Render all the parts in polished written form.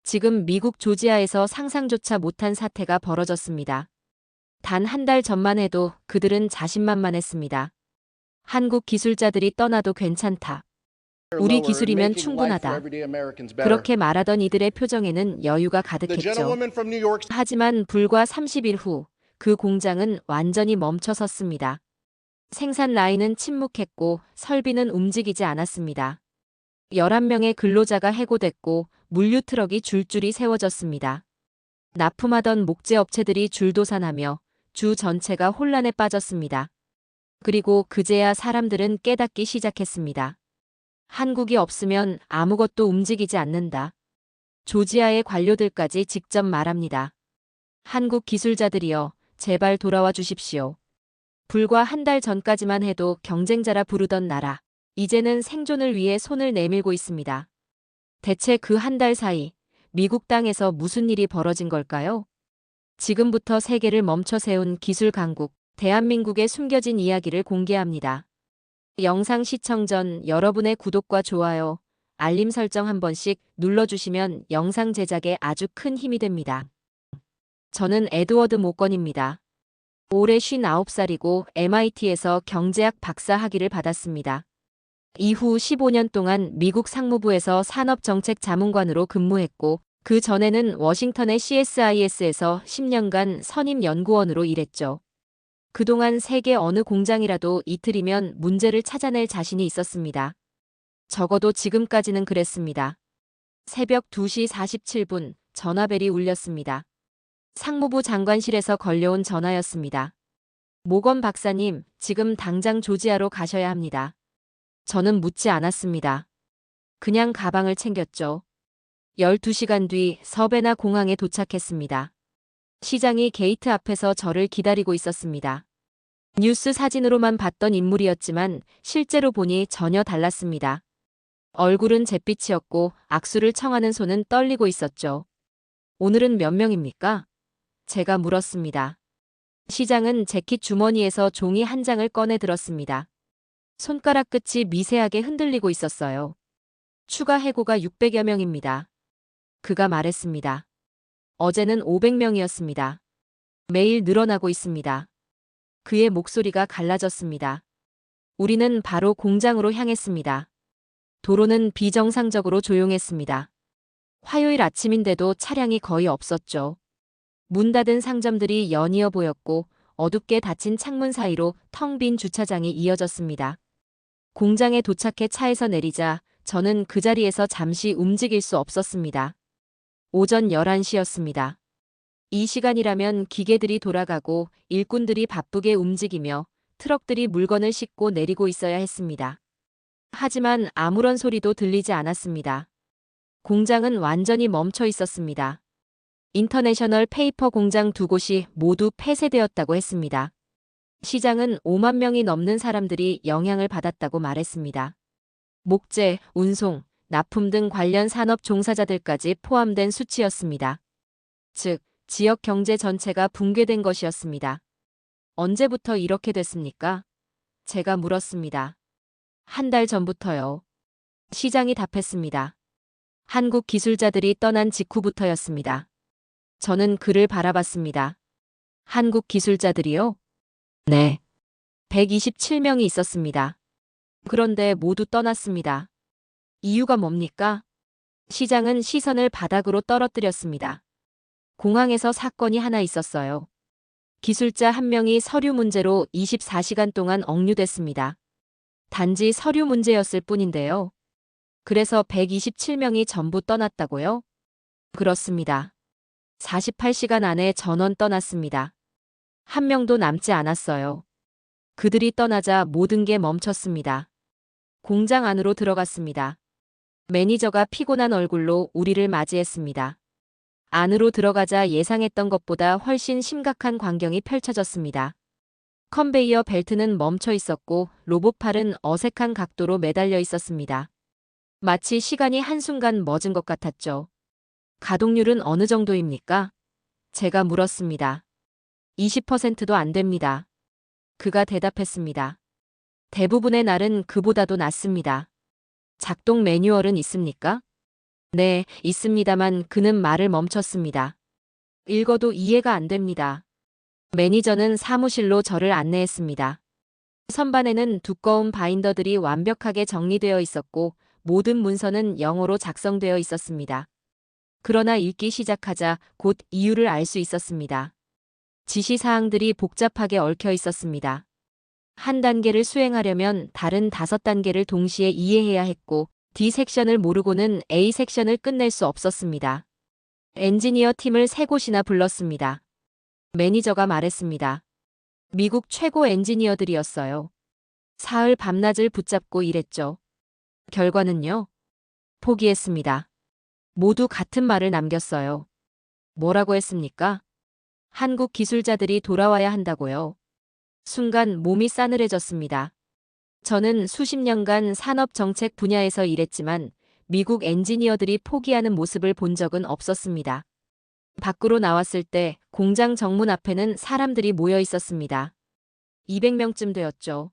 지금 미국 조지아에서 상상조차 못한 사태가 벌어졌습니다. 단 한 달 전만 해도 그들은 자신만만했습니다. 한국 기술자들이 떠나도 괜찮다. 우리 lower and 기술이면 making life for 충분하다. everyday Americans better. 그렇게 말하던 이들의 표정에는 여유가 The 가득했죠. gentlewoman from New York 하지만 불과 30일 후 그 공장은 완전히 멈춰섰습니다. 생산 라인은 침묵했고 설비는 움직이지 않았습니다. 11명의 근로자가 해고됐고 물류 트럭이 줄줄이 세워졌습니다. 납품하던 목재 업체들이 줄도산하며 주 전체가 혼란에 빠졌습니다. 그리고 그제야 사람들은 깨닫기 시작했습니다. 한국이 없으면 아무것도 움직이지 않는다. 조지아의 관료들까지 직접 말합니다. 한국 기술자들이여, 제발 돌아와 주십시오. 불과 한 달 전까지만 해도 경쟁자라 부르던 나라, 이제는 생존을 위해 손을 내밀고 있습니다. 대체 그 한 달 사이 미국 땅에서 무슨 일이 벌어진 걸까요? 지금부터 세계를 멈춰 세운 기술 강국, 대한민국의 숨겨진 이야기를 공개합니다. 영상 시청 전 여러분의 구독과 좋아요, 알림 설정 한 번씩 눌러주시면 영상 제작에 아주 큰 힘이 됩니다. 저는 에드워드 모건입니다. 올해 59살이고 MIT에서 경제학 박사 학위를 받았습니다. 이후 15년 동안 미국 상무부에서 산업정책 자문관으로 근무했고 그 전에는 워싱턴의 CSIS에서 10년간 선임연구원으로 일했죠. 그동안 세계 어느 공장이라도 이틀이면 문제를 찾아낼 자신이 있었습니다. 적어도 지금까지는 그랬습니다. 새벽 2시 47분 전화벨이 울렸습니다. 상무부 장관실에서 걸려온 전화였습니다. 모건 박사님, 지금 당장 조지아로 가셔야 합니다. 저는 묻지 않았습니다. 그냥 가방을 챙겼죠. 12시간 뒤 서베나 공항에 도착했습니다. 시장이 게이트 앞에서 저를 기다리고 있었습니다. 뉴스 사진으로만 봤던 인물이었지만 실제로 보니 전혀 달랐습니다. 얼굴은 잿빛이었고 악수를 청하는 손은 떨리고 있었죠. 오늘은 몇 명입니까? 제가 물었습니다. 시장은 재킷 주머니에서 종이 한 장을 꺼내 들었습니다. 손가락 끝이 미세하게 흔들리고 있었어요. 추가 해고가 600여 명입니다. 그가 말했습니다. 어제는 500명이었습니다. 매일 늘어나고 있습니다. 그의 목소리가 갈라졌습니다. 우리는 바로 공장으로 향했습니다. 도로는 비정상적으로 조용했습니다. 화요일 아침인데도 차량이 거의 없었죠. 문 닫은 상점들이 연이어 보였고 어둡게 닫힌 창문 사이로 텅 빈 주차장이 이어졌습니다. 공장에 도착해 차에서 내리자 저는 그 자리에서 잠시 움직일 수 없었습니다. 오전 11시였습니다. 이 시간이라면 기계들이 돌아가고 일꾼들이 바쁘게 움직이며 트럭들이 물건을 싣고 내리고 있어야 했습니다. 하지만 아무런 소리도 들리지 않았습니다. 공장은 완전히 멈춰 있었습니다. 인터내셔널 페이퍼 공장 두 곳이 모두 폐쇄되었다고 했습니다. 시장은 5만 명이 넘는 사람들이 영향을 받았다고 말했습니다. 목재, 운송, 납품 등 관련 산업 종사자들까지 포함된 수치였습니다. 즉, 지역 경제 전체가 붕괴된 것이었습니다. 언제부터 이렇게 됐습니까? 제가 물었습니다. 한 달 전부터요. 시장이 답했습니다. 한국 기술자들이 떠난 직후부터였습니다. 저는 그를 바라봤습니다. 한국 기술자들이요? 네. 127명이 있었습니다. 그런데 모두 떠났습니다. 이유가 뭡니까? 시장은 시선을 바닥으로 떨어뜨렸습니다. 공항에서 사건이 하나 있었어요. 기술자 한 명이 서류 문제로 24시간 동안 억류됐습니다. 단지 서류 문제였을 뿐인데요. 그래서 127명이 전부 떠났다고요? 그렇습니다. 48시간 안에 전원 떠났습니다. 한 명도 남지 않았어요. 그들이 떠나자 모든 게 멈췄습니다. 공장 안으로 들어갔습니다. 매니저가 피곤한 얼굴로 우리를 맞이했습니다. 안으로 들어가자 예상했던 것보다 훨씬 심각한 광경이 펼쳐졌습니다. 컨베이어 벨트는 멈춰 있었고 로봇팔은 어색한 각도로 매달려 있었습니다. 마치 시간이 한순간 멎은 것 같았죠. 가동률은 어느 정도입니까? 제가 물었습니다. 20%도 안 됩니다. 그가 대답했습니다. 대부분의 날은 그보다도 낮습니다. 작동 매뉴얼은 있습니까? 네, 있습니다만 그는 말을 멈췄습니다. 읽어도 이해가 안 됩니다. 매니저는 사무실로 저를 안내했습니다. 선반에는 두꺼운 바인더들이 완벽하게 정리되어 있었고 모든 문서는 영어로 작성되어 있었습니다. 그러나 읽기 시작하자 곧 이유를 알 수 있었습니다. 지시사항들이 복잡하게 얽혀 있었습니다. 한 단계를 수행하려면 다른 5단계를 동시에 이해해야 했고 D 섹션을 모르고는 A 섹션을 끝낼 수 없었습니다. 엔지니어 팀을 3곳이나 불렀습니다. 매니저가 말했습니다. 미국 최고 엔지니어들이었어요. 사흘 밤낮을 붙잡고 일했죠. 결과는요? 포기했습니다. 모두 같은 말을 남겼어요. 뭐라고 했습니까? 한국 기술자들이 돌아와야 한다고요. 순간 몸이 싸늘해졌습니다. 저는 수십 년간 산업 정책 분야에서 일했지만 미국 엔지니어들이 포기하는 모습을 본 적은 없었습니다. 밖으로 나왔을 때 공장 정문 앞에는 사람들이 모여 있었습니다. 200명쯤 되었죠.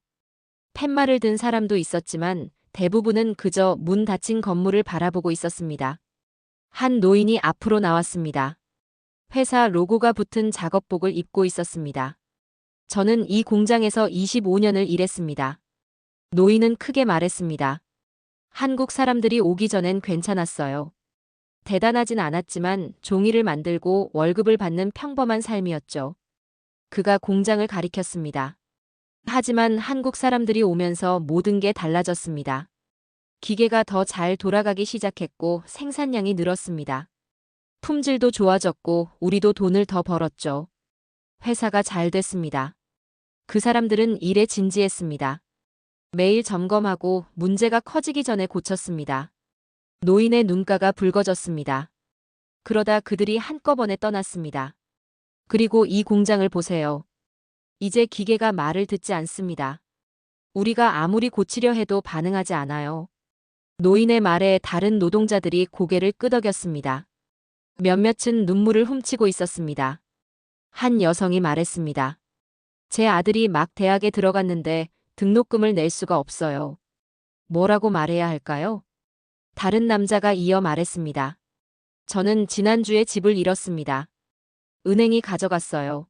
팻말을 든 사람도 있었지만 대부분은 그저 문 닫힌 건물을 바라보고 있었습니다. 한 노인이 앞으로 나왔습니다. 회사 로고가 붙은 작업복을 입고 있었습니다. 저는 이 공장에서 25년을 일했습니다. 노인은 크게 말했습니다. 한국 사람들이 오기 전엔 괜찮았어요. 대단하진 않았지만 종이를 만들고 월급을 받는 평범한 삶이었죠. 그가 공장을 가리켰습니다. 하지만 한국 사람들이 오면서 모든 게 달라졌습니다. 기계가 더 잘 돌아가기 시작했고 생산량이 늘었습니다. 품질도 좋아졌고 우리도 돈을 더 벌었죠. 회사가 잘 됐습니다. 그 사람들은 일에 진지했습니다. 매일 점검하고 문제가 커지기 전에 고쳤습니다. 노인의 눈가가 붉어졌습니다. 그러다 그들이 한꺼번에 떠났습니다. 그리고 이 공장을 보세요. 이제 기계가 말을 듣지 않습니다. 우리가 아무리 고치려 해도 반응하지 않아요. 노인의 말에 다른 노동자들이 고개를 끄덕였습니다. 몇몇은 눈물을 훔치고 있었습니다. 한 여성이 말했습니다. 제 아들이 막 대학에 들어갔는데 등록금을 낼 수가 없어요. 뭐라고 말해야 할까요? 다른 남자가 이어 말했습니다. 저는 지난주에 집을 잃었습니다. 은행이 가져갔어요.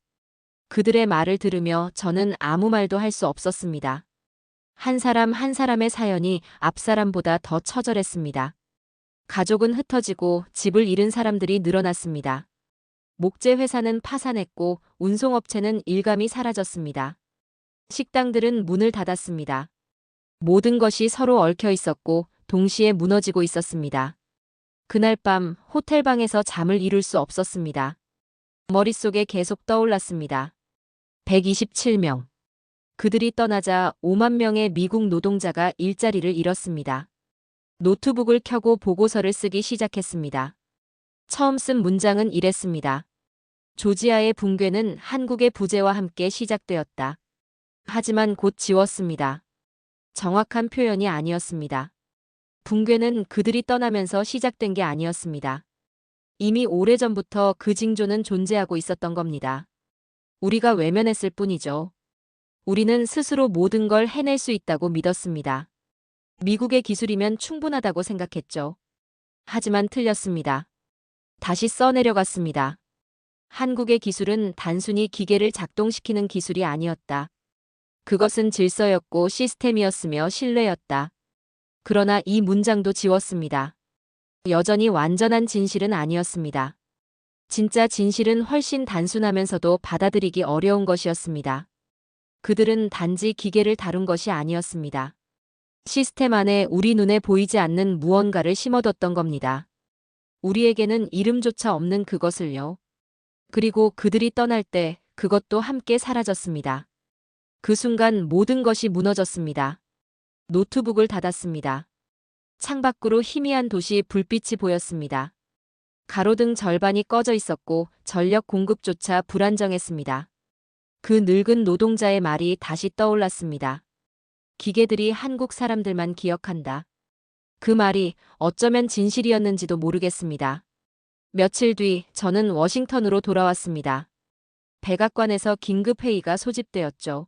그들의 말을 들으며 저는 아무 말도 할 수 없었습니다. 한 사람 한 사람의 사연이 앞 사람보다 더 처절했습니다. 가족은 흩어지고 집을 잃은 사람들이 늘어났습니다. 목재 회사는 파산했고 운송업체는 일감이 사라졌습니다. 식당들은 문을 닫았습니다. 모든 것이 서로 얽혀 있었고 동시에 무너지고 있었습니다. 그날 밤 호텔방에서 잠을 이룰 수 없었습니다. 머릿속에 계속 떠올랐습니다. 127명. 그들이 떠나자 5만 명의 미국 노동자가 일자리를 잃었습니다. 노트북을 켜고 보고서를 쓰기 시작했습니다. 처음 쓴 문장은 이랬습니다. 조지아의 붕괴는 한국의 부재와 함께 시작되었다. 하지만 곧 지웠습니다. 정확한 표현이 아니었습니다. 붕괴는 그들이 떠나면서 시작된 게 아니었습니다. 이미 오래전부터 그 징조는 존재하고 있었던 겁니다. 우리가 외면했을 뿐이죠. 우리는 스스로 모든 걸 해낼 수 있다고 믿었습니다. 미국의 기술이면 충분하다고 생각했죠. 하지만 틀렸습니다. 다시 써내려갔습니다. 한국의 기술은 단순히 기계를 작동시키는 기술이 아니었다. 그것은 질서였고 시스템이었으며 신뢰였다. 그러나 이 문장도 지웠습니다. 여전히 완전한 진실은 아니었습니다. 진짜 진실은 훨씬 단순하면서도 받아들이기 어려운 것이었습니다. 그들은 단지 기계를 다룬 것이 아니었습니다. 시스템 안에 우리 눈에 보이지 않는 무언가를 심어뒀던 겁니다. 우리에게는 이름조차 없는 그것을요. 그리고 그들이 떠날 때 그것도 함께 사라졌습니다. 그 순간 모든 것이 무너졌습니다. 노트북을 닫았습니다. 창밖으로 희미한 도시 불빛이 보였습니다. 가로등 절반이 꺼져 있었고 전력 공급조차 불안정했습니다. 그 늙은 노동자의 말이 다시 떠올랐습니다. 기계들이 한국 사람들만 기억한다. 그 말이 어쩌면 진실이었는지도 모르겠습니다. 며칠 뒤 저는 워싱턴으로 돌아왔습니다. 백악관에서 긴급회의가 소집되었죠.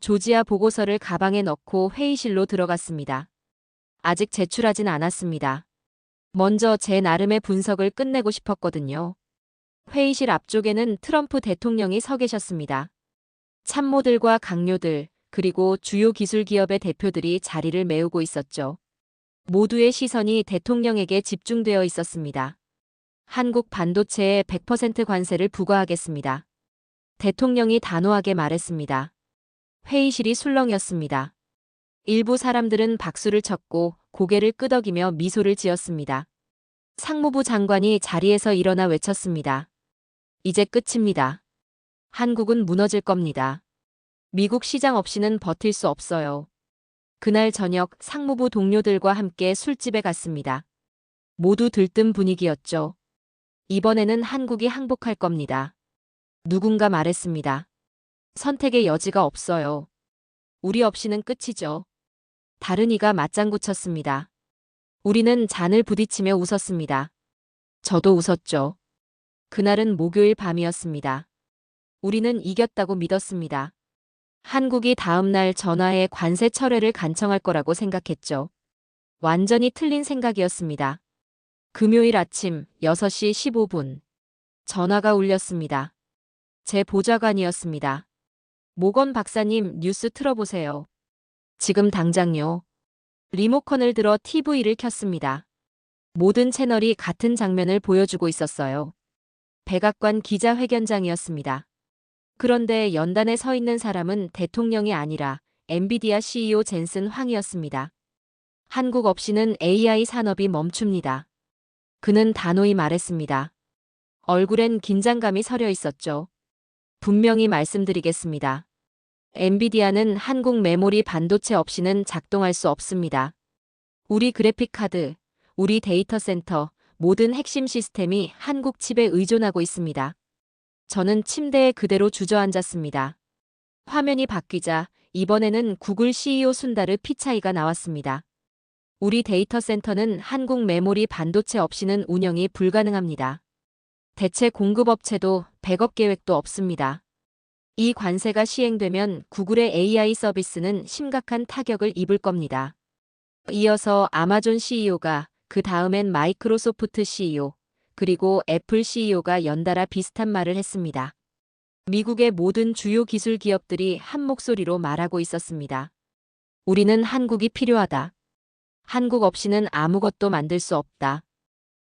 조지아 보고서를 가방에 넣고 회의실로 들어갔습니다. 아직 제출하진 않았습니다. 먼저 제 나름의 분석을 끝내고 싶었거든요. 회의실 앞쪽에는 트럼프 대통령이 서 계셨습니다. 참모들과 강요들, 그리고 주요 기술 기업의 대표들이 자리를 메우고 있었죠. 모두의 시선이 대통령에게 집중되어 있었습니다. 한국 반도체에 100% 관세를 부과하겠습니다. 대통령이 단호하게 말했습니다. 회의실이 술렁였습니다. 일부 사람들은 박수를 쳤고 고개를 끄덕이며 미소를 지었습니다. 상무부 장관이 자리에서 일어나 외쳤습니다. 이제 끝입니다. 한국은 무너질 겁니다. 미국 시장 없이는 버틸 수 없어요. 그날 저녁 상무부 동료들과 함께 술집에 갔습니다. 모두 들뜬 분위기였죠. 이번에는 한국이 항복할 겁니다. 누군가 말했습니다. 선택의 여지가 없어요. 우리 없이는 끝이죠. 다른 이가 맞장구 쳤습니다. 우리는 잔을 부딪히며 웃었습니다. 저도 웃었죠. 그날은 목요일 밤이었습니다. 우리는 이겼다고 믿었습니다. 한국이 다음 날 전화에 관세 철회를 간청할 거라고 생각했죠. 완전히 틀린 생각이었습니다. 금요일 아침 6시 15분. 전화가 울렸습니다. 제 보좌관이었습니다. 모건 박사님 뉴스 틀어보세요. 지금 당장요. 리모컨을 들어 TV를 켰습니다. 모든 채널이 같은 장면을 보여주고 있었어요. 백악관 기자회견장이었습니다. 그런데 연단에 서 있는 사람은 대통령이 아니라 엔비디아 CEO 젠슨 황이었습니다. 한국 없이는 AI 산업이 멈춥니다. 그는 단호히 말했습니다. 얼굴엔 긴장감이 서려 있었죠. 분명히 말씀드리겠습니다. 엔비디아는 한국 메모리 반도체 없이는 작동할 수 없습니다. 우리 그래픽카드, 우리 데이터 센터, 모든 핵심 시스템이 한국 칩에 의존하고 있습니다. 저는 침대에 그대로 주저앉았습니다. 화면이 바뀌자 이번에는 구글 CEO 순다르 피차이가 나왔습니다. 우리 데이터 센터는 한국 메모리 반도체 없이는 운영이 불가능합니다. 대체 공급업체도 백업 계획도 없습니다. 이 관세가 시행되면 구글의 AI 서비스는 심각한 타격을 입을 겁니다. 이어서 아마존 CEO가 그 다음엔 마이크로소프트 CEO, 그리고 애플 CEO가 연달아 비슷한 말을 했습니다. 미국의 모든 주요 기술 기업들이 한 목소리로 말하고 있었습니다. 우리는 한국이 필요하다. 한국 없이는 아무것도 만들 수 없다.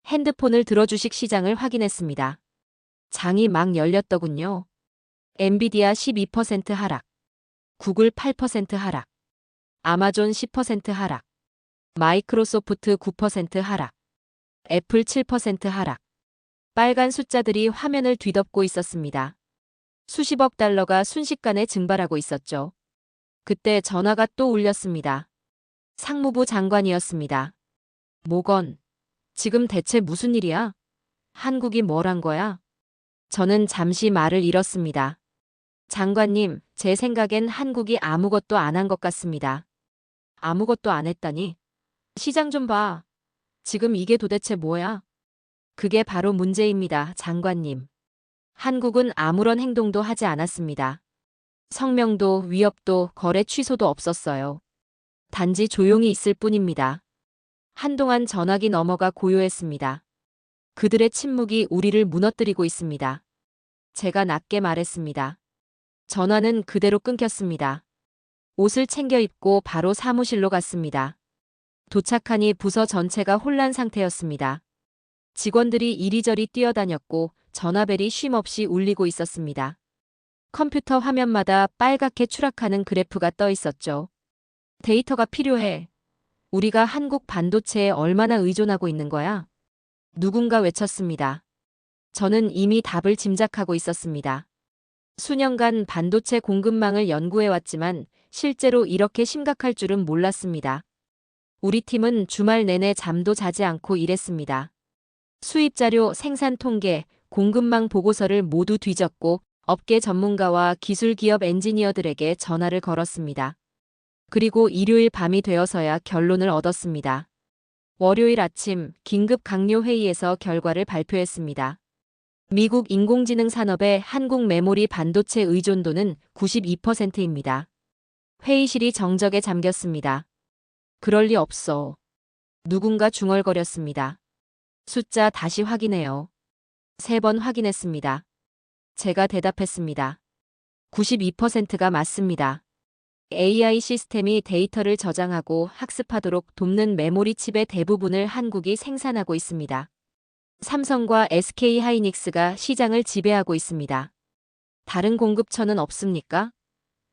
핸드폰을 들어 주식 시장을 확인했습니다. 장이 막 열렸더군요. 엔비디아 12% 하락, 구글 8% 하락, 아마존 10% 하락, 마이크로소프트 9% 하락, 애플 7% 하락. 빨간 숫자들이 화면을 뒤덮고 있었습니다. 수십억 달러가 순식간에 증발하고 있었죠. 그때 전화가 또 울렸습니다. 상무부 장관이었습니다. 모건, 지금 대체 무슨 일이야? 한국이 뭘 한 거야? 저는 잠시 말을 잃었습니다. 장관님, 제 생각엔 한국이 아무것도 안 한 것 같습니다. 아무것도 안 했다니? 시장 좀 봐. 지금 이게 도대체 뭐야? 그게 바로 문제입니다, 장관님. 한국은 아무런 행동도 하지 않았습니다. 성명도 위협도 거래 취소도 없었어요. 단지 조용히 있을 뿐입니다. 한동안 전화기 너머가 고요했습니다. 그들의 침묵이 우리를 무너뜨리고 있습니다. 제가 낮게 말했습니다. 전화는 그대로 끊겼습니다. 옷을 챙겨 입고 바로 사무실로 갔습니다. 도착하니 부서 전체가 혼란 상태였습니다. 직원들이 이리저리 뛰어다녔고 전화벨이 쉼없이 울리고 있었습니다. 컴퓨터 화면마다 빨갛게 추락하는 그래프가 떠 있었죠. 데이터가 필요해. 우리가 한국 반도체에 얼마나 의존하고 있는 거야? 누군가 외쳤습니다. 저는 이미 답을 짐작하고 있었습니다. 수년간 반도체 공급망을 연구해왔지만 실제로 이렇게 심각할 줄은 몰랐습니다. 우리 팀은 주말 내내 잠도 자지 않고 일했습니다. 수입 자료, 생산 통계, 공급망 보고서를 모두 뒤졌고 업계 전문가와 기술 기업 엔지니어들에게 전화를 걸었습니다. 그리고 일요일 밤이 되어서야 결론을 얻었습니다. 월요일 아침 긴급 강요 회의에서 결과를 발표했습니다. 미국 인공지능 산업의 한국 메모리 반도체 의존도는 92%입니다. 회의실이 정적에 잠겼습니다. 그럴 리 없어. 누군가 중얼거렸습니다. 숫자 다시 확인해요. 3번 확인했습니다. 제가 대답했습니다. 92%가 맞습니다. AI 시스템이 데이터를 저장하고 학습하도록 돕는 메모리 칩의 대부분을 한국이 생산하고 있습니다. 삼성과 SK하이닉스가 시장을 지배하고 있습니다. 다른 공급처는 없습니까?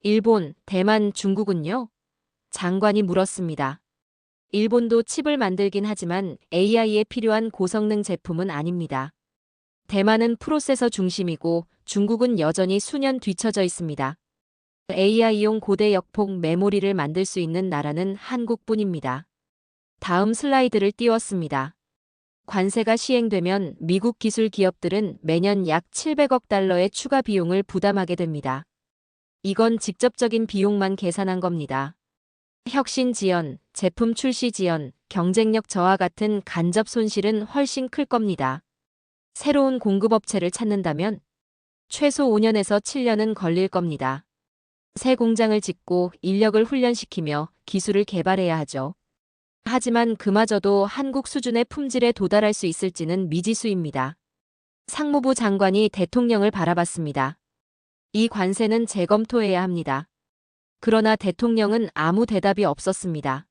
일본, 대만, 중국은요? 장관이 물었습니다. 일본도 칩을 만들긴 하지만 AI에 필요한 고성능 제품은 아닙니다. 대만은 프로세서 중심이고 중국은 여전히 수년 뒤처져 있습니다. AI용 고대 역폭 메모리를 만들 수 있는 나라는 한국뿐입니다. 다음 슬라이드를 띄웠습니다. 관세가 시행되면 미국 기술 기업들은 매년 약 700억 달러의 추가 비용을 부담하게 됩니다. 이건 직접적인 비용만 계산한 겁니다. 혁신 지연, 제품 출시 지연, 경쟁력 저하 같은 간접 손실은 훨씬 클 겁니다. 새로운 공급업체를 찾는다면 최소 5년에서 7년은 걸릴 겁니다. 새 공장을 짓고 인력을 훈련시키며 기술을 개발해야 하죠. 하지만 그마저도 한국 수준의 품질에 도달할 수 있을지는 미지수입니다. 상무부 장관이 대통령을 바라봤습니다. 이 관세는 재검토해야 합니다. 그러나 대통령은 아무 대답이 없었습니다.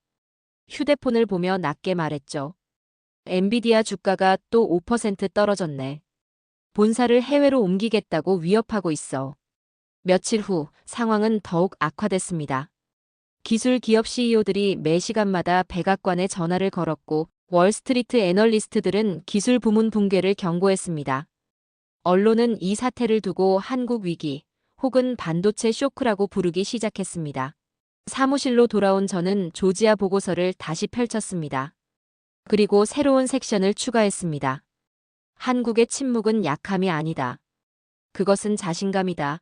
휴대폰을 보며 낮게 말했죠. 엔비디아 주가가 또 5% 떨어졌네. 본사를 해외로 옮기겠다고 위협하고 있어. 며칠 후 상황은 더욱 악화됐습니다. 기술 기업 CEO들이 매 시간마다 백악관에 전화를 걸었고 월스트리트 애널리스트들은 기술 부문 붕괴를 경고했습니다. 언론은 이 사태를 두고 한국 위기 혹은 반도체 쇼크라고 부르기 시작했습니다. 사무실로 돌아온 저는 조지아 보고서를 다시 펼쳤습니다. 그리고 새로운 섹션을 추가했습니다. 한국의 침묵은 약함이 아니다. 그것은 자신감이다.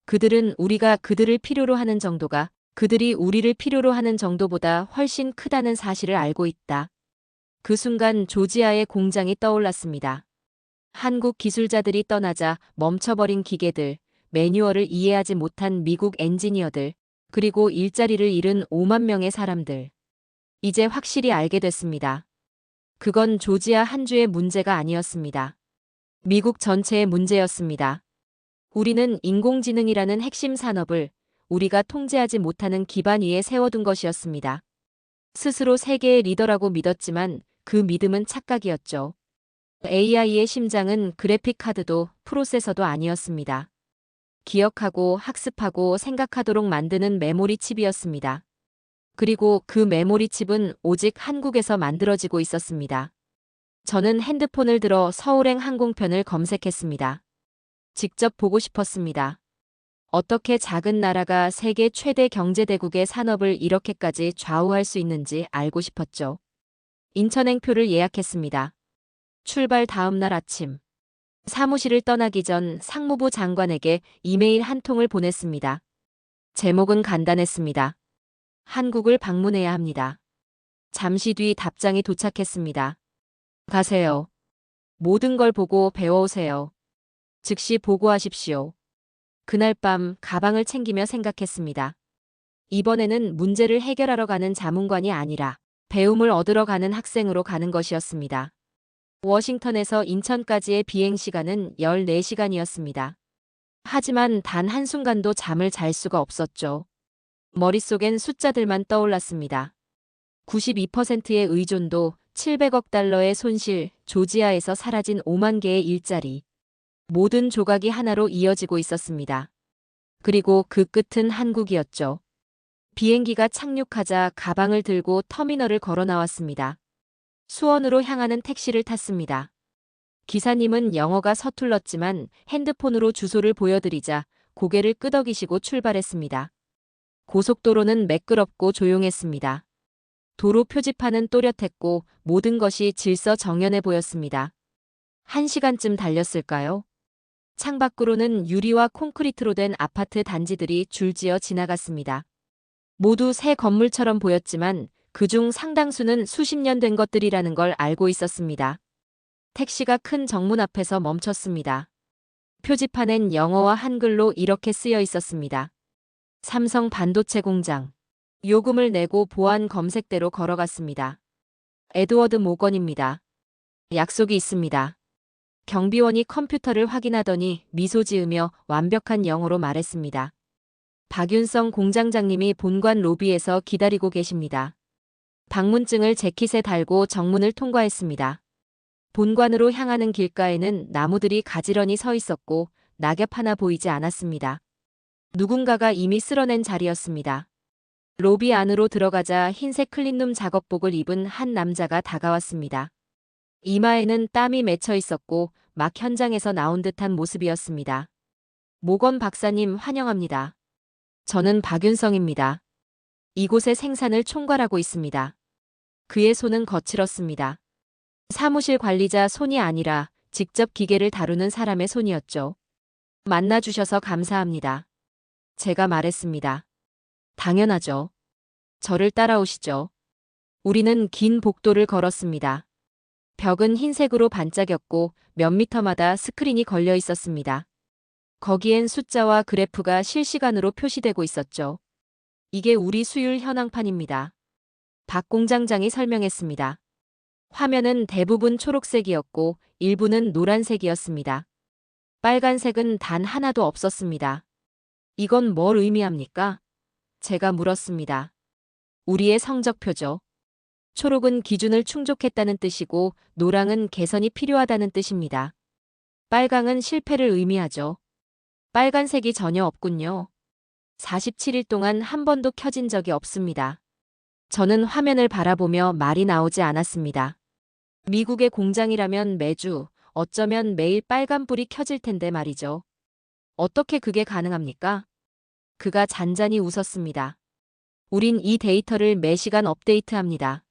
그들은 우리가 그들을 필요로 하는 정도가 그들이 우리를 필요로 하는 정도보다 훨씬 크다는 사실을 알고 있다. 그 순간 조지아의 공장이 떠올랐습니다. 한국 기술자들이 떠나자 멈춰버린 기계들, 매뉴얼을 이해하지 못한 미국 엔지니어들, 그리고 일자리를 잃은 5만 명의 사람들. 이제 확실히 알게 됐습니다. 그건 조지아 한 주의 문제가 아니었습니다. 미국 전체의 문제였습니다. 우리는 인공지능이라는 핵심 산업을 우리가 통제하지 못하는 기반 위에 세워둔 것이었습니다. 스스로 세계의 리더라고 믿었지만 그 믿음은 착각이었죠. AI의 심장은 그래픽 카드도 프로세서도 아니었습니다. 기억하고 학습하고 생각하도록 만드는 메모리 칩이었습니다. 그리고 그 메모리 칩은 오직 한국에서 만들어지고 있었습니다. 저는 핸드폰을 들어 서울행 항공편을 검색했습니다. 직접 보고 싶었습니다. 어떻게 작은 나라가 세계 최대 경제대국의 산업을 이렇게까지 좌우할 수 있는지 알고 싶었죠. 인천행표를 예약했습니다. 출발 다음 날 아침. 사무실을 떠나기 전 상무부 장관에게 이메일 한 통을 보냈습니다. 제목은 간단했습니다. 한국을 방문해야 합니다. 잠시 뒤 답장이 도착했습니다. 가세요. 모든 걸 보고 배워오세요. 즉시 보고하십시오. 그날 밤 가방을 챙기며 생각했습니다. 이번에는 문제를 해결하러 가는 자문관이 아니라 배움을 얻으러 가는 학생으로 가는 것이었습니다. 워싱턴에서 인천까지의 비행 시간은 14시간이었습니다. 하지만 단 한순간도 잠을 잘 수가 없었죠. 머릿속엔 숫자들만 떠올랐습니다. 92%의 의존도, 700억 달러의 손실, 조지아에서 사라진 5만 개의 일자리. 모든 조각이 하나로 이어지고 있었습니다. 그리고 그 끝은 한국이었죠. 비행기가 착륙하자 가방을 들고 터미널을 걸어 나왔습니다. 수원으로 향하는 택시를 탔습니다. 기사님은 영어가 서툴렀지만 핸드폰으로 주소를 보여드리자 고개를 끄덕이시고 출발했습니다. 고속도로는 매끄럽고 조용했습니다. 도로 표지판은 또렷했고 모든 것이 질서정연해 보였습니다. 1시간쯤 달렸을까요? 창밖으로는 유리와 콘크리트로 된 아파트 단지들이 줄지어 지나갔습니다. 모두 새 건물처럼 보였지만 그중 상당수는 수십 년 된 것들이라는 걸 알고 있었습니다. 택시가 큰 정문 앞에서 멈췄습니다. 표지판엔 영어와 한글로 이렇게 쓰여 있었습니다. 삼성 반도체 공장. 요금을 내고 보안 검색대로 걸어갔습니다. 에드워드 모건입니다. 약속이 있습니다. 경비원이 컴퓨터를 확인하더니 미소 지으며 완벽한 영어로 말했습니다. 박윤성 공장장님이 본관 로비에서 기다리고 계십니다. 방문증을 재킷에 달고 정문을 통과했습니다. 본관으로 향하는 길가에는 나무들이 가지런히 서 있었고 낙엽 하나 보이지 않았습니다. 누군가가 이미 쓸어낸 자리였습니다. 로비 안으로 들어가자 흰색 클린룸 작업복을 입은 한 남자가 다가왔습니다. 이마에는 땀이 맺혀 있었고 막 현장에서 나온 듯한 모습이었습니다. 모건 박사님 환영합니다. 저는 박윤성입니다. 이곳의 생산을 총괄하고 있습니다. 그의 손은 거칠었습니다. 사무실 관리자 손이 아니라 직접 기계를 다루는 사람의 손이었죠. 만나주셔서 감사합니다. 제가 말했습니다. 당연하죠. 저를 따라오시죠. 우리는 긴 복도를 걸었습니다. 벽은 흰색으로 반짝였고 몇 미터마다 스크린이 걸려 있었습니다. 거기엔 숫자와 그래프가 실시간으로 표시되고 있었죠. 이게 우리 수율 현황판입니다. 박 공장장이 설명했습니다. 화면은 대부분 초록색이었고 일부는 노란색이었습니다. 빨간색은 단 하나도 없었습니다. 이건 뭘 의미합니까? 제가 물었습니다. 우리의 성적표죠. 초록은 기준을 충족했다는 뜻이고 노랑은 개선이 필요하다는 뜻입니다. 빨강은 실패를 의미하죠. 빨간색이 전혀 없군요. 47일 동안 한 번도 켜진 적이 없습니다. 저는 화면을 바라보며 말이 나오지 않았습니다. 미국의 공장이라면 매주, 어쩌면 매일 빨간불이 켜질 텐데 말이죠. 어떻게 그게 가능합니까? 그가 잔잔히 웃었습니다. 우린 이 데이터를 매시간 업데이트합니다.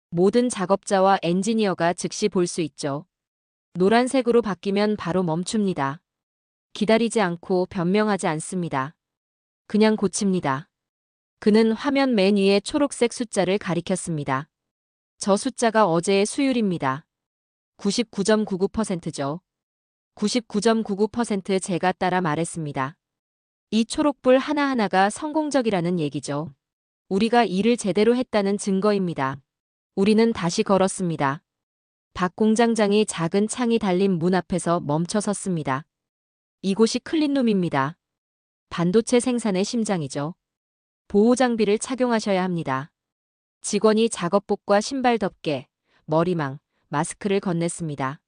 모든 작업자와 엔지니어가 즉시 볼 수 있죠. 노란색으로 바뀌면 바로 멈춥니다. 기다리지 않고 변명하지 않습니다. 그냥 고칩니다. 그는 화면 맨 위에 초록색 숫자를 가리켰습니다. 저 숫자가 어제의 수율입니다. 99.99%죠. 99.99% 제가 따라 말했습니다. 이 초록불 하나하나가 성공적이라는 얘기죠. 우리가 일을 제대로 했다는 증거입니다. 우리는 다시 걸었습니다. 박 공장장이 작은 창이 달린 문 앞에서 멈춰 섰습니다. 이곳이 클린룸입니다. 반도체 생산의 심장이죠. 보호장비를 착용하셔야 합니다. 직원이 작업복과 신발 덮개, 머리망, 마스크를 건넸습니다.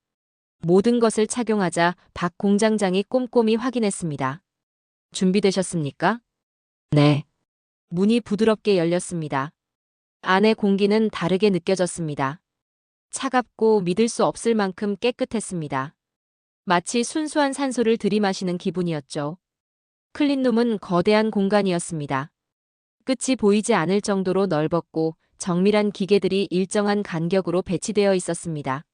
모든 것을 착용하자 박 공장장이 꼼꼼히 확인했습니다. 준비되셨습니까? 네. 문이 부드럽게 열렸습니다. 안의 공기는 다르게 느껴졌습니다. 차갑고 믿을 수 없을 만큼 깨끗했습니다. 마치 순수한 산소를 들이마시는 기분이었죠. 클린룸은 거대한 공간이었습니다. 끝이 보이지 않을 정도로 넓었고 정밀한 기계들이 일정한 간격으로 배치되어 있었습니다.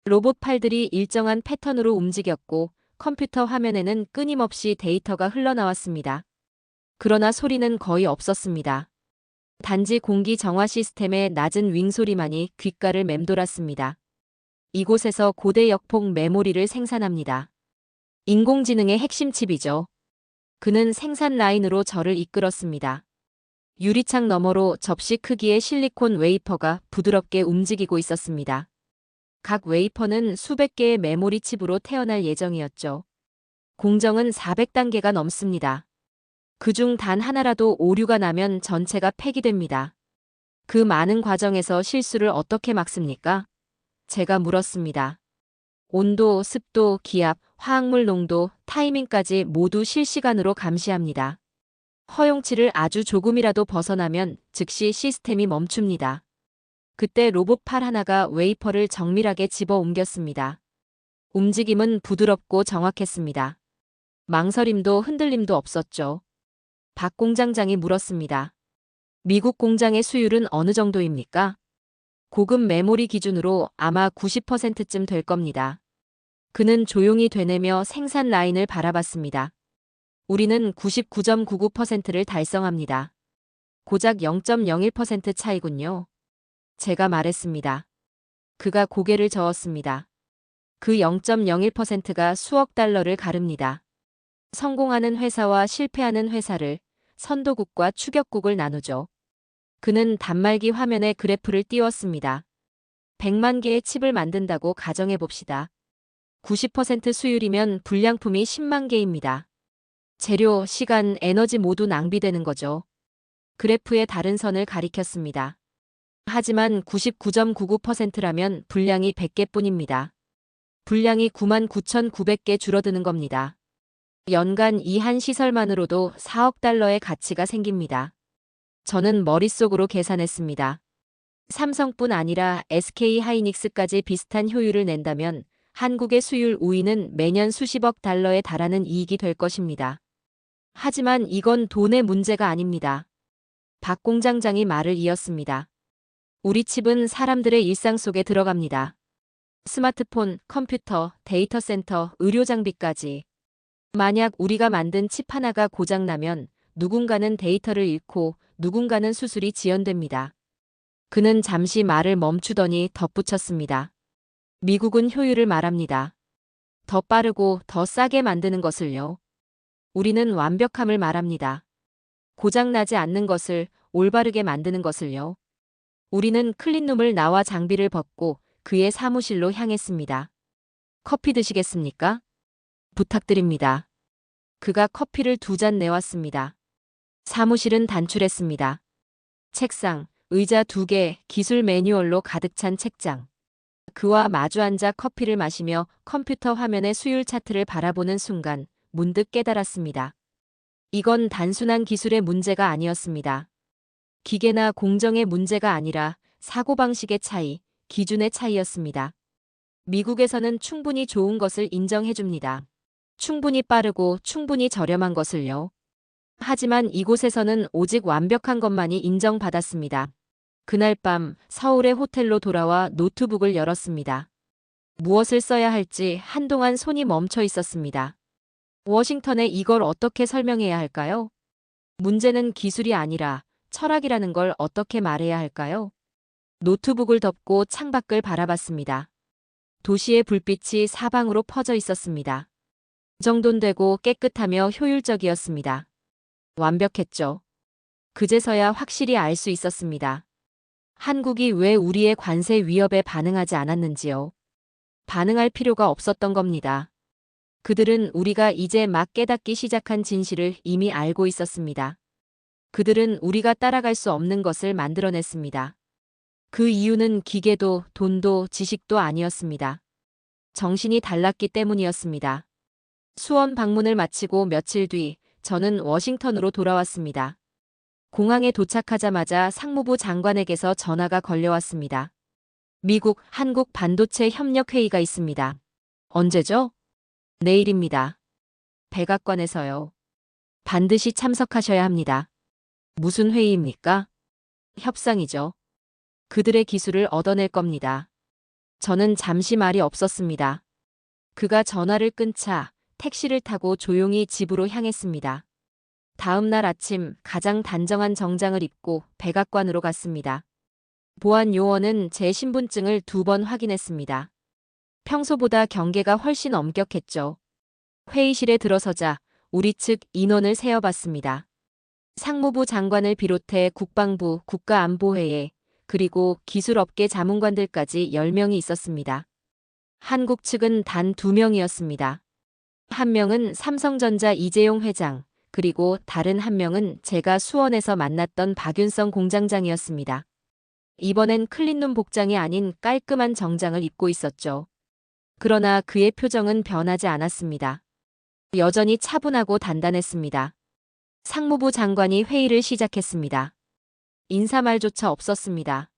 로봇 팔들이 일정한 패턴으로 움직였고 컴퓨터 화면에는 끊임없이 데이터가 흘러나왔습니다. 그러나 소리는 거의 없었습니다. 단지 공기 정화 시스템의 낮은 윙소리만이 귓가를 맴돌았습니다. 이곳에서 고대 역폭 메모리를 생산합니다. 인공지능의 핵심 칩이죠. 그는 생산 라인으로 저를 이끌었습니다. 유리창 너머로 접시 크기의 실리콘 웨이퍼가 부드럽게 움직이고 있었습니다. 각 웨이퍼는 수백 개의 메모리 칩으로 태어날 예정이었죠. 공정은 400단계가 넘습니다. 그중 단 하나라도 오류가 나면 전체가 폐기됩니다. 그 많은 과정에서 실수를 어떻게 막습니까? 제가 물었습니다. 온도, 습도, 기압, 화학물 농도, 타이밍까지 모두 실시간으로 감시합니다. 허용치를 아주 조금이라도 벗어나면 즉시 시스템이 멈춥니다. 그때 로봇 팔 하나가 웨이퍼를 정밀하게 집어 옮겼습니다. 움직임은 부드럽고 정확했습니다. 망설임도 흔들림도 없었죠. 박 공장장이 물었습니다. 미국 공장의 수율은 어느 정도입니까? 고급 메모리 기준으로 아마 90%쯤 될 겁니다. 그는 조용히 되뇌며 생산 라인을 바라봤습니다. 우리는 99.99%를 달성합니다. 고작 0.01% 차이군요. 제가 말했습니다. 그가 고개를 저었습니다. 그 0.01%가 수억 달러를 가릅니다. 성공하는 회사와 실패하는 회사를, 선도국과 추격국을 나누죠. 그는 단말기 화면에 그래프를 띄웠습니다. 100만 개의 칩을 만든다고 가정해 봅시다. 90% 수율이면 불량품이 10만 개입니다. 재료, 시간, 에너지 모두 낭비되는 거죠. 그래프의 다른 선을 가리켰습니다. 하지만 99.99%라면 불량이 100개뿐입니다. 불량이 99,900개 줄어드는 겁니다. 연간 이 한 시설만으로도 4억 달러의 가치가 생깁니다. 저는 머릿속으로 계산했습니다. 삼성뿐 아니라 SK 하이닉스까지 비슷한 효율을 낸다면 한국의 수율 우위는 매년 수십억 달러에 달하는 이익이 될 것입니다. 하지만 이건 돈의 문제가 아닙니다. 박 공장장이 말을 이었습니다. 우리 칩은 사람들의 일상 속에 들어갑니다. 스마트폰, 컴퓨터, 데이터 센터, 의료 장비까지. 만약 우리가 만든 칩 하나가 고장나면 누군가는 데이터를 잃고 누군가는 수술이 지연됩니다. 그는 잠시 말을 멈추더니 덧붙였습니다. 미국은 효율을 말합니다. 더 빠르고 더 싸게 만드는 것을요. 우리는 완벽함을 말합니다. 고장나지 않는 것을, 올바르게 만드는 것을요. 우리는 클린룸을 나와 장비를 벗고 그의 사무실로 향했습니다. 커피 드시겠습니까? 부탁드립니다. 그가 커피를 2잔 내왔습니다. 사무실은 단출했습니다. 책상, 의자 2개, 기술 매뉴얼로 가득 찬 책장. 그와 마주 앉아 커피를 마시며 컴퓨터 화면의 수율 차트를 바라보는 순간 문득 깨달았습니다. 이건 단순한 기술의 문제가 아니었습니다. 기계나 공정의 문제가 아니라 사고방식의 차이, 기준의 차이였습니다. 미국에서는 충분히 좋은 것을 인정해줍니다. 충분히 빠르고 충분히 저렴한 것을요. 하지만 이곳에서는 오직 완벽한 것만이 인정받았습니다. 그날 밤 서울의 호텔로 돌아와 노트북을 열었습니다. 무엇을 써야 할지 한동안 손이 멈춰 있었습니다. 워싱턴에 이걸 어떻게 설명해야 할까요? 문제는 기술이 아니라 철학이라는 걸 어떻게 말해야 할까요? 노트북을 덮고 창밖을 바라봤습니다. 도시의 불빛이 사방으로 퍼져 있었습니다. 정돈되고 깨끗하며 효율적이었습니다. 완벽했죠. 그제서야 확실히 알 수 있었습니다. 한국이 왜 우리의 관세 위협에 반응하지 않았는지요. 반응할 필요가 없었던 겁니다. 그들은 우리가 이제 막 깨닫기 시작한 진실을 이미 알고 있었습니다. 그들은 우리가 따라갈 수 없는 것을 만들어냈습니다. 그 이유는 기계도 돈도 지식도 아니었습니다. 정신이 달랐기 때문이었습니다. 수원 방문을 마치고 며칠 뒤 저는 워싱턴으로 돌아왔습니다. 공항에 도착하자마자 상무부 장관에게서 전화가 걸려왔습니다. 미국, 한국 반도체 협력 회의가 있습니다. 언제죠? 내일입니다. 백악관에서요. 반드시 참석하셔야 합니다. 무슨 회의입니까? 협상이죠. 그들의 기술을 얻어낼 겁니다. 저는 잠시 말이 없었습니다. 그가 전화를 끊자 택시를 타고 조용히 집으로 향했습니다. 다음 날 아침 가장 단정한 정장을 입고 백악관으로 갔습니다. 보안 요원은 제 신분증을 2번 확인했습니다. 평소보다 경계가 훨씬 엄격했죠. 회의실에 들어서자 우리 측 인원을 세어봤습니다. 상무부 장관을 비롯해 국방부, 국가안보회에 그리고 기술업계 자문관들까지 10명이 있었습니다. 한국 측은 단 2명이었습니다. 한 명은 삼성전자 이재용 회장, 그리고 다른 한 명은 제가 수원에서 만났던 박윤성 공장장이었습니다. 이번엔 클린룸 복장이 아닌 깔끔한 정장을 입고 있었죠. 그러나 그의 표정은 변하지 않았습니다. 여전히 차분하고 단단했습니다. 상무부 장관이 회의를 시작했습니다. 인사말조차 없었습니다.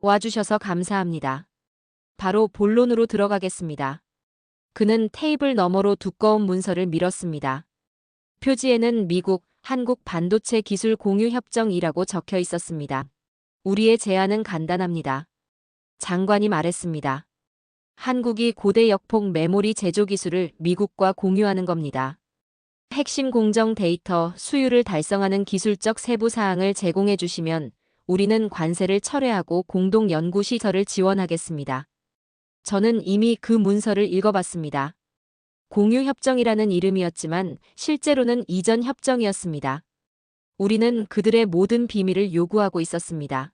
와주셔서 감사합니다. 바로 본론으로 들어가겠습니다. 그는 테이블 너머로 두꺼운 문서를 밀었습니다. 표지에는 미국, 한국 반도체 기술 공유 협정이라고 적혀 있었습니다. 우리의 제안은 간단합니다. 장관이 말했습니다. 한국이 고대 역폭 메모리 제조 기술을 미국과 공유하는 겁니다. 핵심 공정 데이터 수율을 달성하는 기술적 세부 사항을 제공해 주시면 우리는 관세를 철회하고 공동 연구 시설을 지원하겠습니다. 저는 이미 그 문서를 읽어봤습니다. 공유협정이라는 이름이었지만 실제로는 이전 협정이었습니다. 우리는 그들의 모든 비밀을 요구하고 있었습니다.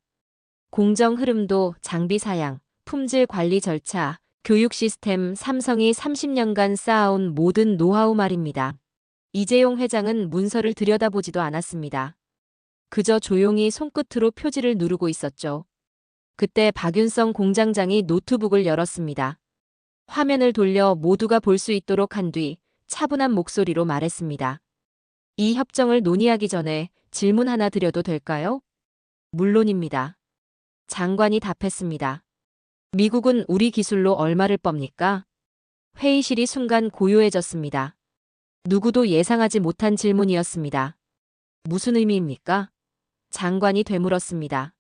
공정 흐름도 장비 사양, 품질 관리 절차, 교육 시스템, 삼성이 30년간 쌓아온 모든 노하우 말입니다. 이재용 회장은 문서를 들여다보지도 않았습니다. 그저 조용히 손끝으로 표지를 누르고 있었죠. 그때 박윤성 공장장이 노트북을 열었습니다. 화면을 돌려 모두가 볼 수 있도록 한 뒤 차분한 목소리로 말했습니다. 이 협정을 논의하기 전에 질문 하나 드려도 될까요? 물론입니다. 장관이 답했습니다. 미국은 우리 기술로 얼마를 멉니까? 회의실이 순간 고요해졌습니다. 누구도 예상하지 못한 질문이었습니다. 무슨 의미입니까? 장관이 되물었습니다.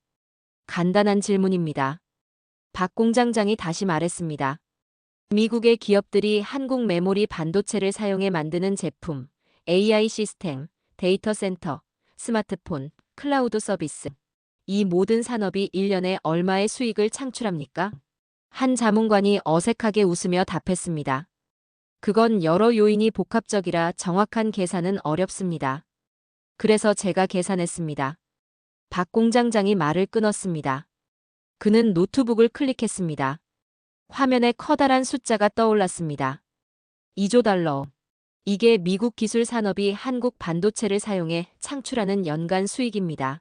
간단한 질문입니다. 박 공장장이 다시 말했습니다. 미국의 기업들이 한국 메모리 반도체를 사용해 만드는 제품, AI 시스템, 데이터 센터, 스마트폰, 클라우드 서비스. 이 모든 산업이 1년에 얼마의 수익을 창출합니까? 한 자문관이 어색하게 웃으며 답했습니다. 그건 여러 요인이 복합적이라 정확한 계산은 어렵습니다. 그래서 제가 계산했습니다. 박 공장장이 말을 끊었습니다. 그는 노트북을 클릭했습니다. 화면에 커다란 숫자가 떠올랐습니다. 2조 달러. 이게 미국 기술 산업이 한국 반도체를 사용해 창출하는 연간 수익입니다.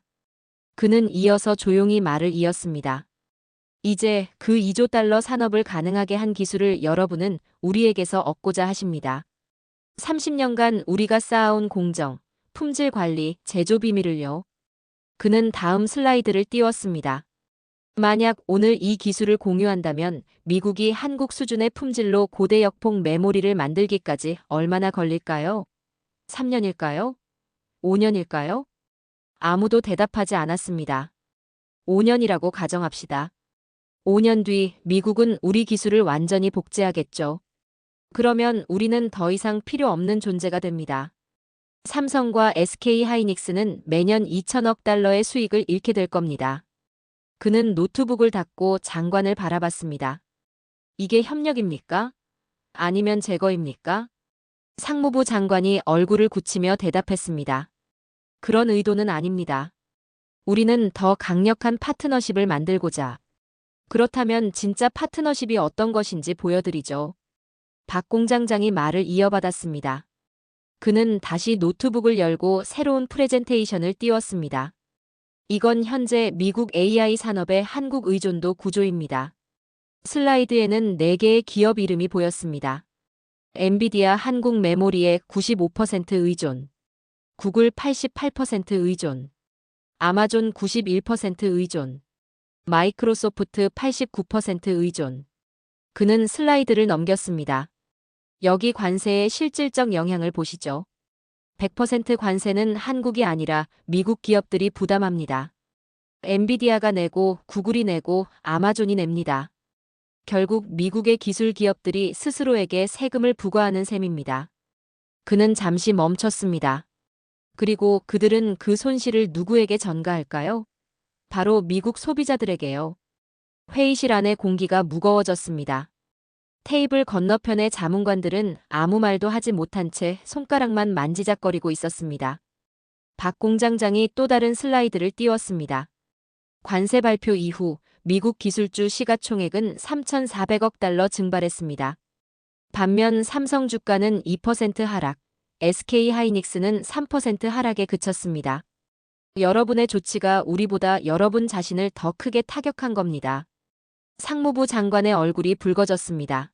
그는 이어서 조용히 말을 이었습니다. 이제 그 2조 달러 산업을 가능하게 한 기술을 여러분은 우리에게서 얻고자 하십니다. 30년간 우리가 쌓아온 공정, 품질 관리, 제조 비밀을요. 그는 다음 슬라이드를 띄웠습니다. 만약 오늘 이 기술을 공유한다면 미국이 한국 수준의 품질로 고대 역폭 메모리를 만들기까지 얼마나 걸릴까요? 3년일까요? 5년일까요? 아무도 대답하지 않았습니다. 5년이라고 가정합시다. 5년 뒤 미국은 우리 기술을 완전히 복제하겠죠. 그러면 우리는 더 이상 필요 없는 존재가 됩니다. 삼성과 SK 하이닉스는 매년 2천억 달러의 수익을 잃게 될 겁니다. 그는 노트북을 닫고 장관을 바라봤습니다. 이게 협력입니까? 아니면 제거입니까? 상무부 장관이 얼굴을 굳히며 대답했습니다. 그런 의도는 아닙니다. 우리는 더 강력한 파트너십을 만들고자. 그렇다면 진짜 파트너십이 어떤 것인지 보여드리죠. 박 공장장이 말을 이어받았습니다. 그는 다시 노트북을 열고 새로운 프레젠테이션을 띄웠습니다. 이건 현재 미국 AI 산업의 한국 의존도 구조입니다. 슬라이드에는 4개의 기업 이름이 보였습니다. 엔비디아 한국 메모리의 95% 의존, 구글 88% 의존, 아마존 91% 의존, 마이크로소프트 89% 의존. 그는 슬라이드를 넘겼습니다. 여기 관세의 실질적 영향을 보시죠. 100% 관세는 한국이 아니라 미국 기업들이 부담합니다. 엔비디아가 내고 구글이 내고 아마존이 냅니다. 결국 미국의 기술 기업들이 스스로에게 세금을 부과하는 셈입니다. 그는 잠시 멈췄습니다. 그리고 그들은 그 손실을 누구에게 전가할까요? 바로 미국 소비자들에게요. 회의실 안의 공기가 무거워졌습니다. 테이블 건너편의 자문관들은 아무 말도 하지 못한 채 손가락만 만지작거리고 있었습니다. 박 공장장이 또 다른 슬라이드를 띄웠습니다. 관세 발표 이후 미국 기술주 시가총액은 3,400억 달러 증발했습니다. 반면 삼성 주가는 2% 하락, SK 하이닉스는 3% 하락에 그쳤습니다. 여러분의 조치가 우리보다 여러분 자신을 더 크게 타격한 겁니다. 상무부 장관의 얼굴이 붉어졌습니다.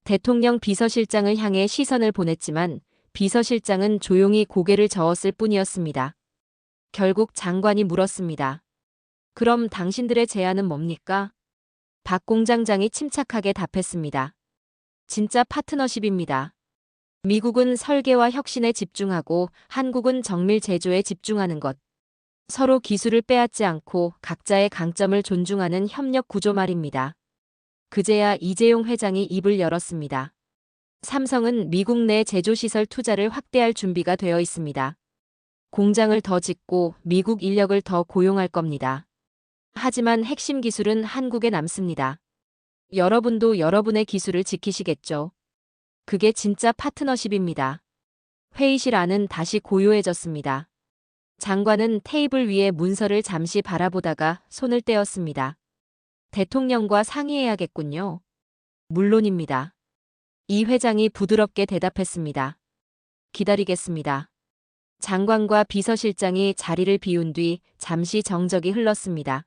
대통령 비서실장을 향해 시선을 보냈지만 비서실장은 조용히 고개를 저었을 뿐이었습니다. 결국 장관이 물었습니다. 그럼 당신들의 제안은 뭡니까? 박 공장장이 침착하게 답했습니다. 진짜 파트너십입니다. 미국은 설계와 혁신에 집중하고 한국은 정밀 제조에 집중하는 것. 서로 기술을 빼앗지 않고 각자의 강점을 존중하는 협력 구조 말입니다. 그제야 이재용 회장이 입을 열었습니다. 삼성은 미국 내 제조시설 투자를 확대할 준비가 되어 있습니다. 공장을 더 짓고 미국 인력을 더 고용할 겁니다. 하지만 핵심 기술은 한국에 남습니다. 여러분도 여러분의 기술을 지키시겠죠? 그게 진짜 파트너십입니다. 회의실 안은 다시 고요해졌습니다. 장관은 테이블 위에 문서를 잠시 바라보다가 손을 떼었습니다. 대통령과 상의해야겠군요. 물론입니다. 이 회장이 부드럽게 대답했습니다. 기다리겠습니다. 장관과 비서실장이 자리를 비운 뒤 잠시 정적이 흘렀습니다.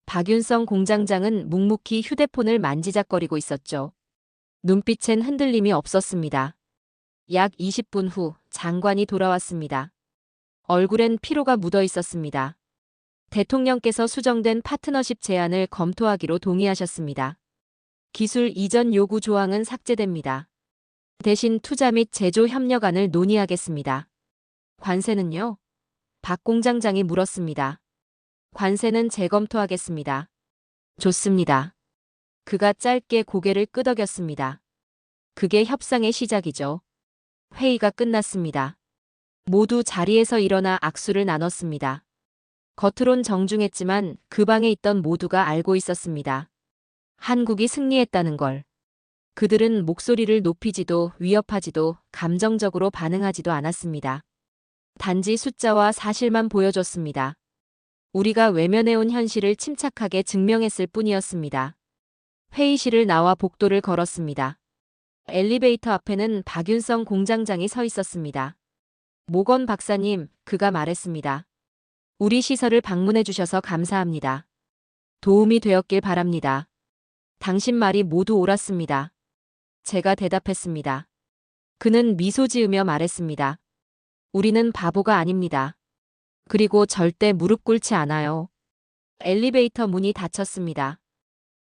박윤성 공장장은 묵묵히 휴대폰을 만지작거리고 있었죠. 눈빛엔 흔들림이 없었습니다. 약 20분 후 장관이 돌아왔습니다. 얼굴엔 피로가 묻어 있었습니다. 대통령께서 수정된 파트너십 제안을 검토하기로 동의하셨습니다. 기술 이전 요구 조항은 삭제됩니다. 대신 투자 및 제조 협력안을 논의하겠습니다. 관세는요? 박 공장장이 물었습니다. 관세는 재검토하겠습니다. 좋습니다. 그가 짧게 고개를 끄덕였습니다. 그게 협상의 시작이죠. 회의가 끝났습니다. 모두 자리에서 일어나 악수를 나눴습니다. 겉으론 정중했지만 그 방에 있던 모두가 알고 있었습니다. 한국이 승리했다는 걸. 그들은 목소리를 높이지도 위협하지도 감정적으로 반응하지도 않았습니다. 단지 숫자와 사실만 보여줬습니다. 우리가 외면해온 현실을 침착하게 증명했을 뿐이었습니다. 회의실을 나와 복도를 걸었습니다. 엘리베이터 앞에는 박윤성 공장장이 서 있었습니다. 모건 박사님, 그가 말했습니다. 우리 시설을 방문해 주셔서 감사합니다. 도움이 되었길 바랍니다. 당신 말이 모두 옳았습니다. 제가 대답했습니다. 그는 미소 지으며 말했습니다. 우리는 바보가 아닙니다. 그리고 절대 무릎 꿇지 않아요. 엘리베이터 문이 닫혔습니다.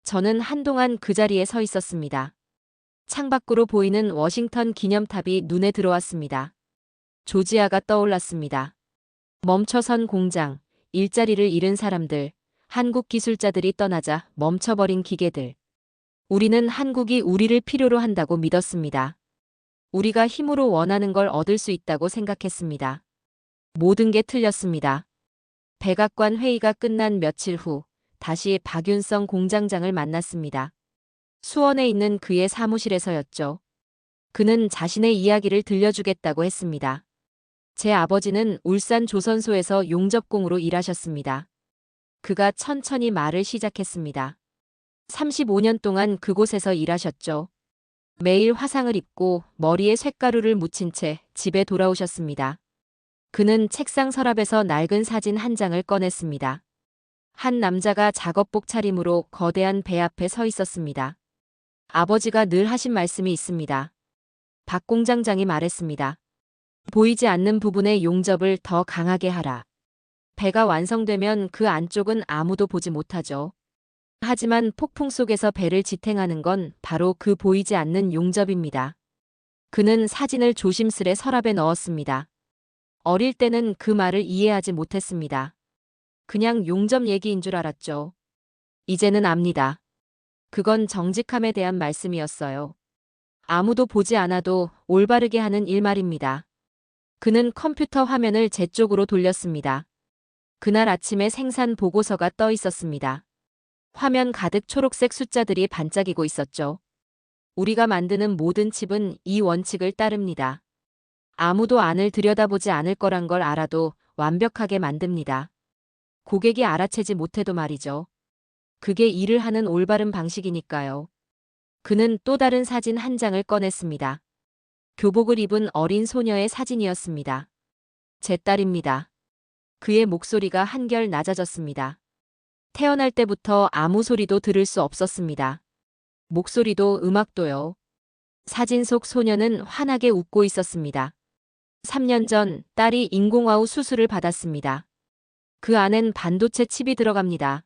저는 한동안 그 자리에 서 있었습니다. 창밖으로 보이는 워싱턴 기념탑이 눈에 들어왔습니다. 조지아가 떠올랐습니다. 멈춰선 공장, 일자리를 잃은 사람들, 한국 기술자들이 떠나자 멈춰버린 기계들. 우리는 한국이 우리를 필요로 한다고 믿었습니다. 우리가 힘으로 원하는 걸 얻을 수 있다고 생각했습니다. 모든 게 틀렸습니다. 백악관 회의가 끝난 며칠 후 다시 박윤성 공장장을 만났습니다. 수원에 있는 그의 사무실에서였죠. 그는 자신의 이야기를 들려주겠다고 했습니다. 제 아버지는 울산 조선소에서 용접공으로 일하셨습니다. 그가 천천히 말을 시작했습니다. 35년 동안 그곳에서 일하셨죠. 매일 화상을 입고 머리에 쇳가루를 묻힌 채 집에 돌아오셨습니다. 그는 책상 서랍에서 낡은 사진 한 장을 꺼냈습니다. 한 남자가 작업복 차림으로 거대한 배 앞에 서 있었습니다. 아버지가 늘 하신 말씀이 있습니다. 박 공장장이 말했습니다. 보이지 않는 부분의 용접을 더 강하게 하라. 배가 완성되면 그 안쪽은 아무도 보지 못하죠. 하지만 폭풍 속에서 배를 지탱하는 건 바로 그 보이지 않는 용접입니다. 그는 사진을 조심스레 서랍에 넣었습니다. 어릴 때는 그 말을 이해하지 못했습니다. 그냥 용접 얘기인 줄 알았죠. 이제는 압니다. 그건 정직함에 대한 말씀이었어요. 아무도 보지 않아도 올바르게 하는 일말입니다. 그는 컴퓨터 화면을 제 쪽으로 돌렸습니다. 그날 아침에 생산 보고서가 떠 있었습니다. 화면 가득 초록색 숫자들이 반짝이고 있었죠. 우리가 만드는 모든 칩은 이 원칙을 따릅니다. 아무도 안을 들여다보지 않을 거란 걸 알아도 완벽하게 만듭니다. 고객이 알아채지 못해도 말이죠. 그게 일을 하는 올바른 방식이니까요. 그는 또 다른 사진 한 장을 꺼냈습니다. 교복을 입은 어린 소녀의 사진이었습니다. 제 딸입니다. 그의 목소리가 한결 낮아졌습니다. 태어날 때부터 아무 소리도 들을 수 없었습니다. 목소리도 음악도요. 사진 속 소녀는 환하게 웃고 있었습니다. 3년 전 딸이 인공아우 수술을 받았습니다. 그 안엔 반도체 칩이 들어갑니다.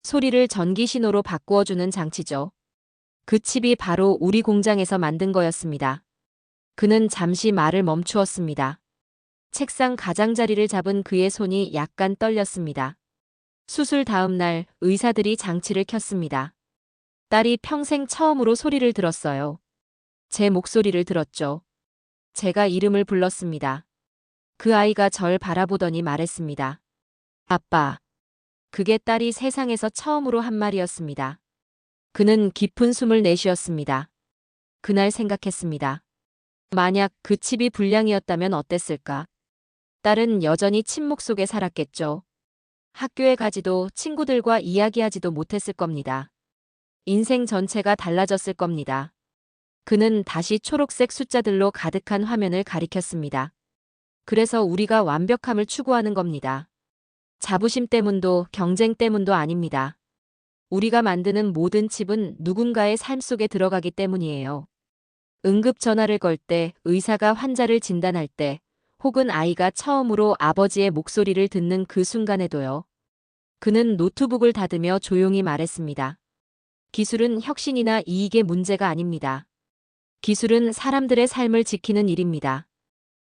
소리를 전기 신호로 바꾸어주는 장치죠. 그 칩이 바로 우리 공장에서 만든 거였습니다. 그는 잠시 말을 멈추었습니다. 책상 가장자리를 잡은 그의 손이 약간 떨렸습니다. 수술 다음 날 의사들이 장치를 켰습니다. 딸이 평생 처음으로 소리를 들었어요. 제 목소리를 들었죠. 제가 이름을 불렀습니다. 그 아이가 절 바라보더니 말했습니다. 아빠. 그게 딸이 세상에서 처음으로 한 말이었습니다. 그는 깊은 숨을 내쉬었습니다. 그날 생각했습니다. 만약 그 칩이 불량이었다면 어땠을까? 딸은 여전히 침묵 속에 살았겠죠. 학교에 가지도 친구들과 이야기하지도 못했을 겁니다. 인생 전체가 달라졌을 겁니다. 그는 다시 초록색 숫자들로 가득한 화면을 가리켰습니다. 그래서 우리가 완벽함을 추구하는 겁니다. 자부심 때문도 경쟁 때문도 아닙니다. 우리가 만드는 모든 칩은 누군가의 삶 속에 들어가기 때문이에요. 응급 전화를 걸 때, 의사가 환자를 진단할 때, 혹은 아이가 처음으로 아버지의 목소리를 듣는 그 순간에도요. 그는 노트북을 닫으며 조용히 말했습니다. 기술은 혁신이나 이익의 문제가 아닙니다. 기술은 사람들의 삶을 지키는 일입니다.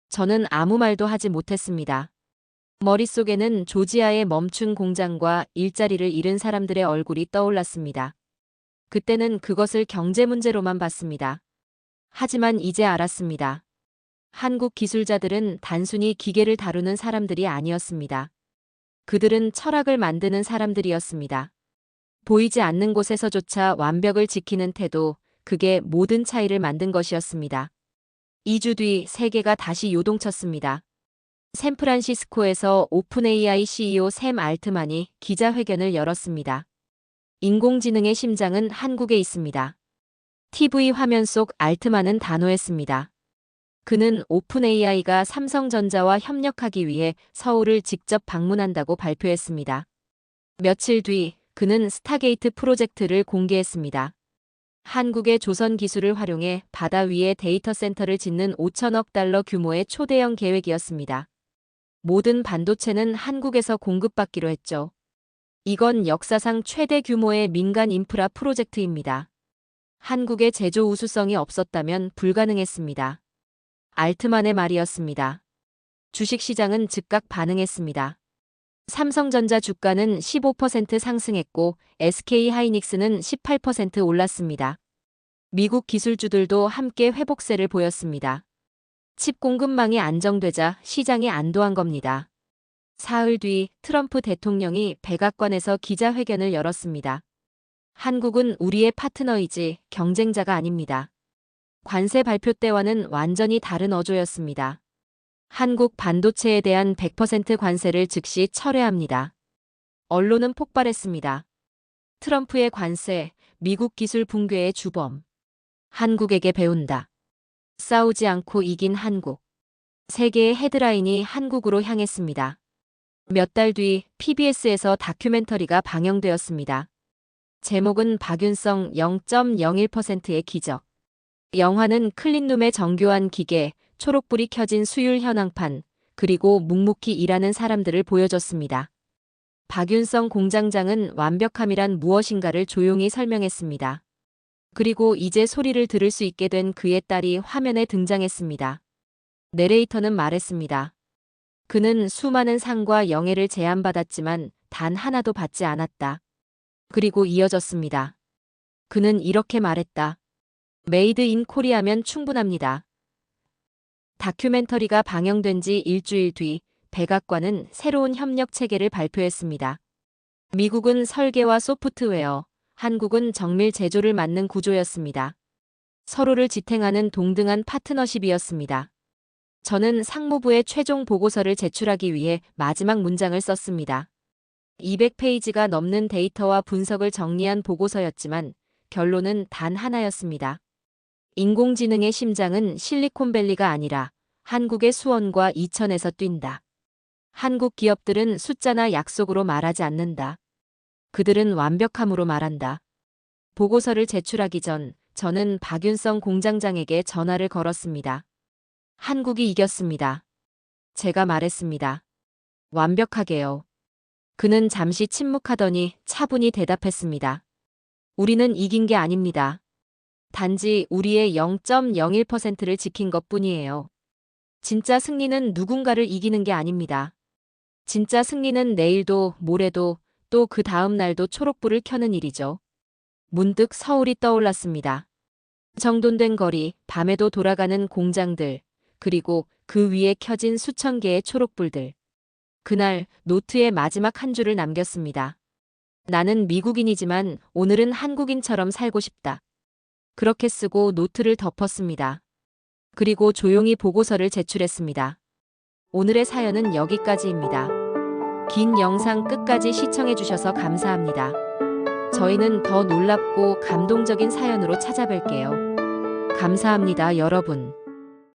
저는 아무 말도 하지 못했습니다. 머릿속에는 조지아의 멈춘 공장과 일자리를 잃은 사람들의 얼굴이 떠올랐습니다. 그때는 그것을 경제 문제로만 봤습니다. 하지만 이제 알았습니다. 한국 기술자들은 단순히 기계를 다루는 사람들이 아니었습니다. 그들은 철학을 만드는 사람들이었습니다. 보이지 않는 곳에서조차 완벽을 지키는 태도, 그게 모든 차이를 만든 것이었습니다. 2주 뒤 세계가 다시 요동쳤습니다. 샌프란시스코에서 오픈 AI CEO 샘 알트만이 기자회견을 열었습니다. 인공지능의 심장은 한국에 있습니다. TV 화면 속 알트만은 단호했습니다. 그는 오픈 AI가 삼성전자와 협력하기 위해 서울을 직접 방문한다고 발표했습니다. 며칠 뒤 그는 스타게이트 프로젝트를 공개했습니다. 한국의 조선 기술을 활용해 바다 위에 데이터 센터를 짓는 5천억 달러 규모의 초대형 계획이었습니다. 모든 반도체는 한국에서 공급받기로 했죠. 이건 역사상 최대 규모의 민간 인프라 프로젝트입니다. 한국의 제조 우수성이 없었다면 불가능했습니다. 알트만의 말이었습니다. 주식시장은 즉각 반응했습니다. 삼성전자 주가는 15% 상승했고 SK하이닉스는 18% 올랐습니다. 미국 기술주들도 함께 회복세를 보였습니다. 칩 공급망이 안정되자 시장이 안도한 겁니다. 사흘 뒤 트럼프 대통령이 백악관에서 기자회견을 열었습니다. 한국은 우리의 파트너이지 경쟁자가 아닙니다. 관세 발표 때와는 완전히 다른 어조였습니다. 한국 반도체에 대한 100% 관세를 즉시 철회합니다. 언론은 폭발했습니다. 트럼프의 관세, 미국 기술 붕괴의 주범. 한국에게 배운다. 싸우지 않고 이긴 한국. 세계의 헤드라인이 한국으로 향했습니다. 몇 달 뒤 PBS에서 다큐멘터리가 방영되었습니다. 제목은 박윤성 0.01%의 기적. 영화는 클린룸의 정교한 기계, 초록불이 켜진 수율 현황판, 그리고 묵묵히 일하는 사람들을 보여줬습니다. 박윤성 공장장은 완벽함이란 무엇인가를 조용히 설명했습니다. 그리고 이제 소리를 들을 수 있게 된 그의 딸이 화면에 등장했습니다. 내레이터는 말했습니다. 그는 수많은 상과 영예를 제안받았지만 단 하나도 받지 않았다. 그리고 이어졌습니다. 그는 이렇게 말했다. 메이드 인 코리아면 충분합니다. 다큐멘터리가 방영된 지 일주일 뒤 백악관은 새로운 협력 체계를 발표했습니다. 미국은 설계와 소프트웨어, 한국은 정밀 제조를 맡는 구조였습니다. 서로를 지탱하는 동등한 파트너십이었습니다. 저는 상무부에 최종 보고서를 제출하기 위해 마지막 문장을 썼습니다. 200페이지가 넘는 데이터와 분석을 정리한 보고서였지만 결론은 단 하나였습니다. 인공지능의 심장은 실리콘밸리가 아니라 한국의 수원과 이천에서 뛴다. 한국 기업들은 숫자나 약속으로 말하지 않는다. 그들은 완벽함으로 말한다. 보고서를 제출하기 전 저는 박윤성 공장장에게 전화를 걸었습니다. 한국이 이겼습니다. 제가 말했습니다. 완벽하게요. 그는 잠시 침묵하더니 차분히 대답했습니다. 우리는 이긴 게 아닙니다. 단지 우리의 0.01%를 지킨 것뿐이에요. 진짜 승리는 누군가를 이기는 게 아닙니다. 진짜 승리는 내일도 모레도 또 그 다음 날도 초록불을 켜는 일이죠. 문득 서울이 떠올랐습니다. 정돈된 거리, 밤에도 돌아가는 공장들, 그리고 그 위에 켜진 수천 개의 초록불들. 그날 노트에 마지막 한 줄을 남겼습니다. 나는 미국인이지만 오늘은 한국인처럼 살고 싶다. 그렇게 쓰고 노트를 덮었습니다. 그리고 조용히 보고서를 제출했습니다. 오늘의 사연은 여기까지입니다. 긴 영상 끝까지 시청해주셔서 감사합니다. 저희는 더 놀랍고 감동적인 사연으로 찾아뵐게요. 감사합니다, 여러분.